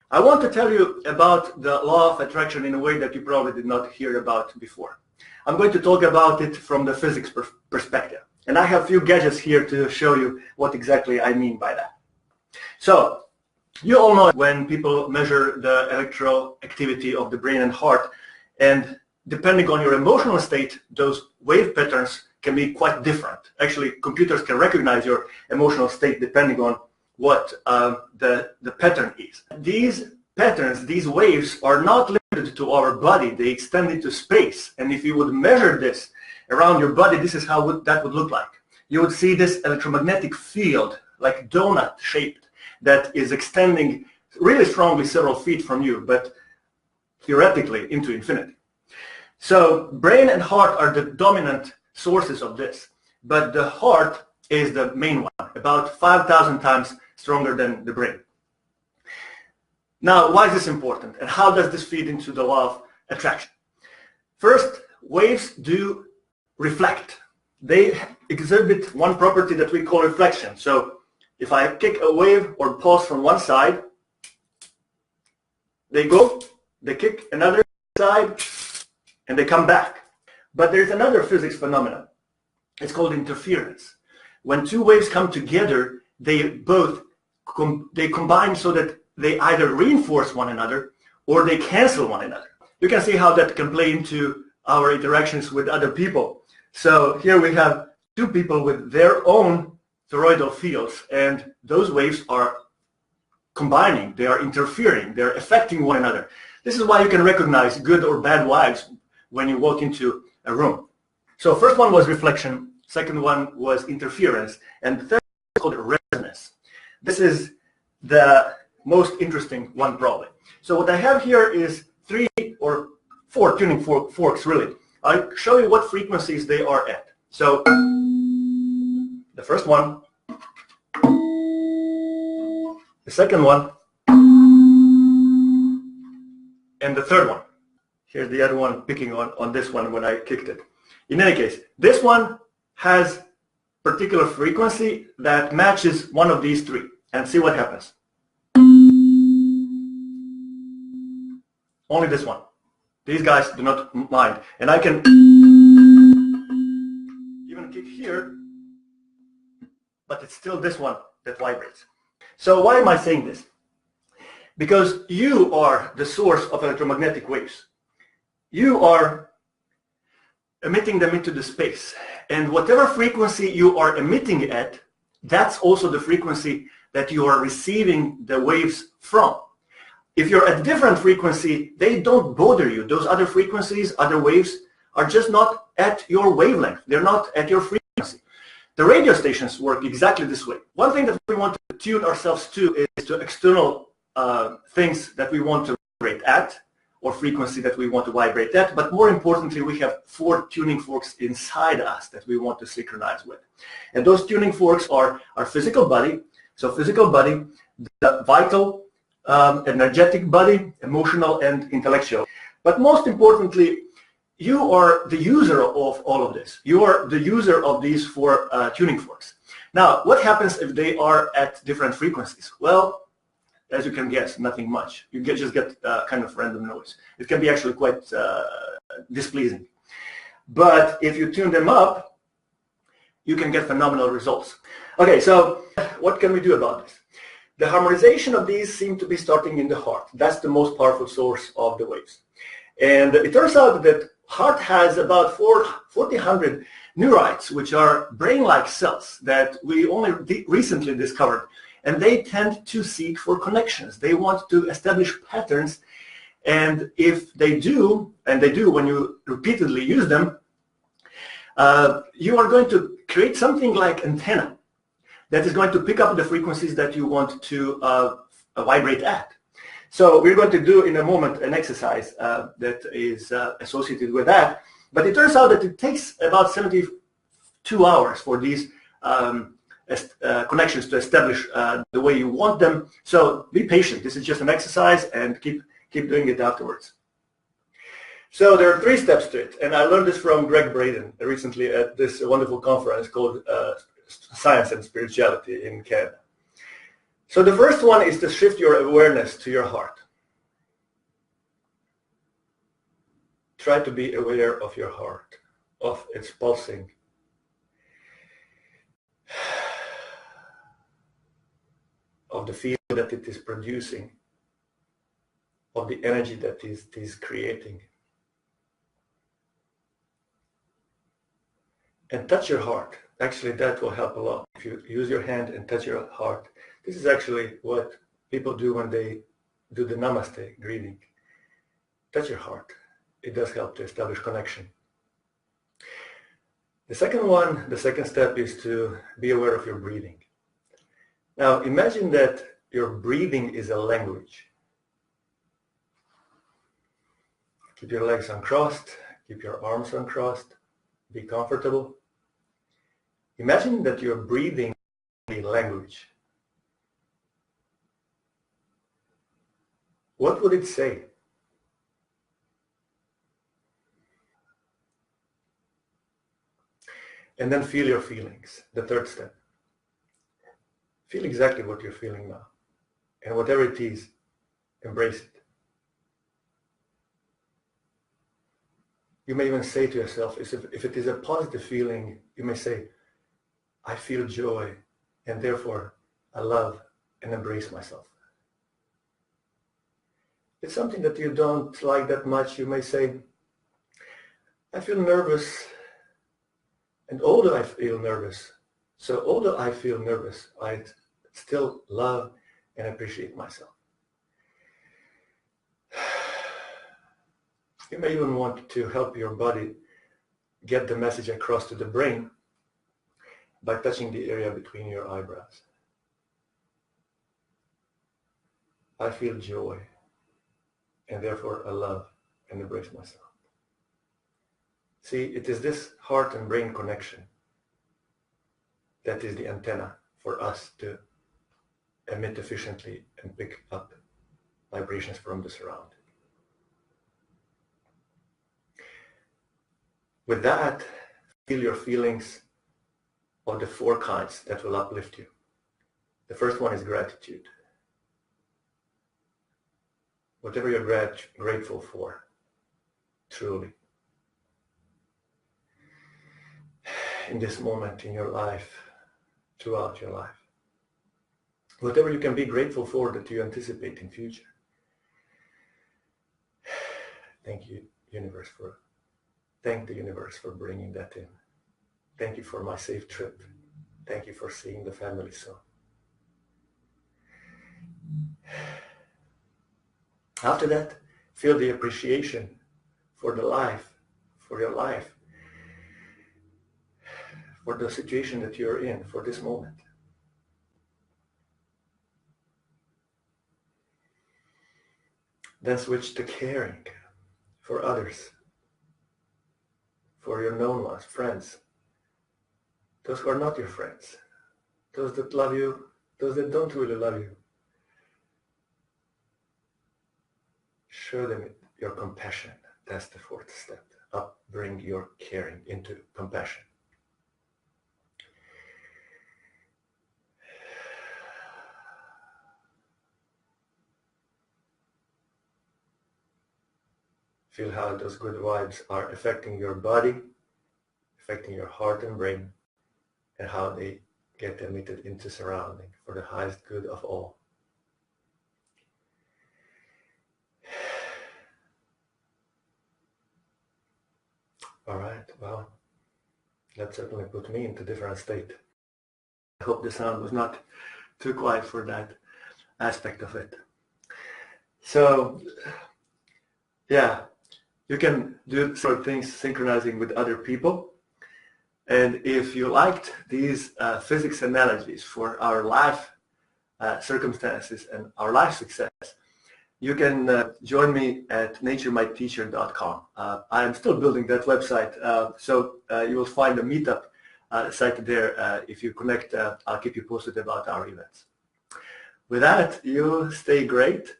I want to tell you about the law of attraction in a way that you probably did not hear about before. I'm going to talk about it from the physics perspective. And I have a few gadgets here to show you what exactly I mean by that. So, you all know when people measure the electrical activity of the brain and heart, and depending on your emotional state, those wave patterns can be quite different. Actually, computers can recognize your emotional state depending on what the pattern is. These patterns, these waves, are not limited to our body. They extend into space. And if you would measure this around your body, this is how that would look like. You would see this electromagnetic field, like donut shaped, that is extending really strongly several feet from you, but theoretically into infinity. So brain and heart are the dominant sources of this, but the heart is the main one, about 5,000 times stronger than the brain. Now, why is this important, and how does this feed into the law of attraction? First, waves do reflect. They exhibit one property that we call reflection. So if I kick a wave or pulse from one side, they go, they kick another side, and they come back. But there's another physics phenomenon. It's called interference. When two waves come together, they both combine so that they either reinforce one another or they cancel one another. You can see how that can play into our interactions with other people. So here we have two people with their own toroidal fields, and those waves are combining, they are interfering, they're affecting one another. This is why you can recognize good or bad vibes when you walk into a room. So first one was reflection, second one was interference, and the third is called resonance. This is the most interesting one probably. So what I have here is 3 or 4 tuning forks really. I'll show you what frequencies they are at. So the first one, the second one, and the third one. Here's the other one picking on this one when I kicked it. In any case, this one has particular frequency that matches one of these 3. And see what happens. Only this one. These guys do not mind. And I can even kick here, but it's still this one that vibrates. So why am I saying this? Because you are the source of electromagnetic waves. You are emitting them into the space. And whatever frequency you are emitting at, that's also the frequency that you are receiving the waves from. If you're at a different frequency, they don't bother you. Those other frequencies, other waves, are just not at your wavelength. They're not at your frequency. The radio stations work exactly this way. One thing that we want to tune ourselves to is to external things that we want to vibrate at, or frequency that we want to vibrate at, but more importantly, we have 4 tuning forks inside us that we want to synchronize with. And those tuning forks are our physical body, so physical body, the vital, energetic body, emotional and intellectual. But most importantly, you are the user of all of this. You are the user of these 4 tuning forks. Now, what happens if they are at different frequencies? Well, as you can guess, nothing much. You just get kind of random noise. It can be actually quite displeasing. But if you tune them up, you can get phenomenal results. Okay, so what can we do about this? The harmonization of these seem to be starting in the heart. That's the most powerful source of the waves. And it turns out that heart has about 4,000 neurites, which are brain-like cells that we only recently discovered. And they tend to seek for connections. They want to establish patterns. And if they do, and they do when you repeatedly use them, you are going to create something like antenna that is going to pick up the frequencies that you want to vibrate at. So we're going to do in a moment an exercise that is associated with that. But it turns out that it takes about 72 hours for these connections to establish the way you want them. So be patient. This is just an exercise, and keep doing it afterwards. So there are 3 steps to it, and I learned this from Greg Braden recently at this wonderful conference called Science and Spirituality in Canada. So the first one is to shift your awareness to your heart. Try to be aware of your heart, of its pulsing. Of the feel that it is producing, of the energy that it is creating. And touch your heart. Actually, that will help a lot. If you use your hand and touch your heart, this is actually what people do when they do the Namaste greeting. Touch your heart. It does help to establish connection. The second step is to be aware of your breathing. Now imagine that your breathing is a language. Keep your legs uncrossed, keep your arms uncrossed, be comfortable. Imagine that you're breathing a language. What would it say? And then feel your feelings, the third step. Feel exactly what you're feeling now. And whatever it is, embrace it. You may even say to yourself, if it is a positive feeling, you may say, I feel joy, and therefore I love and embrace myself. If it's something that you don't like that much, you may say, I feel nervous, and although I feel nervous, I still love and appreciate myself. You may even want to help your body get the message across to the brain by touching the area between your eyebrows. I feel joy, and therefore I love and embrace myself. See, it is this heart and brain connection that is the antenna for us to emit efficiently and pick up vibrations from the surrounding. With that, feel your feelings of the four kinds that will uplift you. The first one is gratitude. Whatever you're grateful for, truly, in this moment in your life, throughout your life. Whatever you can be grateful for that you anticipate in future. Thank you, universe, thank the universe for bringing that in. Thank you for my safe trip. Thank you for seeing the family soon. After that, feel the appreciation for the life, for your life, for the situation that you're in, for this moment. Then switch to caring for others, for your known ones, friends, those who are not your friends, those that love you, those that don't really love you. Show them your compassion. That's the fourth step. Bring your caring into compassion. Feel how those good vibes are affecting your body, affecting your heart and brain, and how they get emitted into surrounding for the highest good of all. All right, well, that certainly put me into a different state. I hope the sound was not too quiet for that aspect of it. So, yeah, you can do sort of things synchronizing with other people. And if you liked these physics analogies for our life circumstances and our life success, you can join me at naturemyteacher.com. I am still building that website, so you will find a meetup site there. If you connect, I'll keep you posted about our events. With that, you stay great,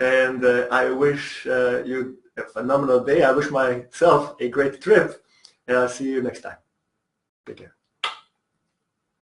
and I wish you a phenomenal day. I wish myself a great trip, and I'll see you next time. Take care.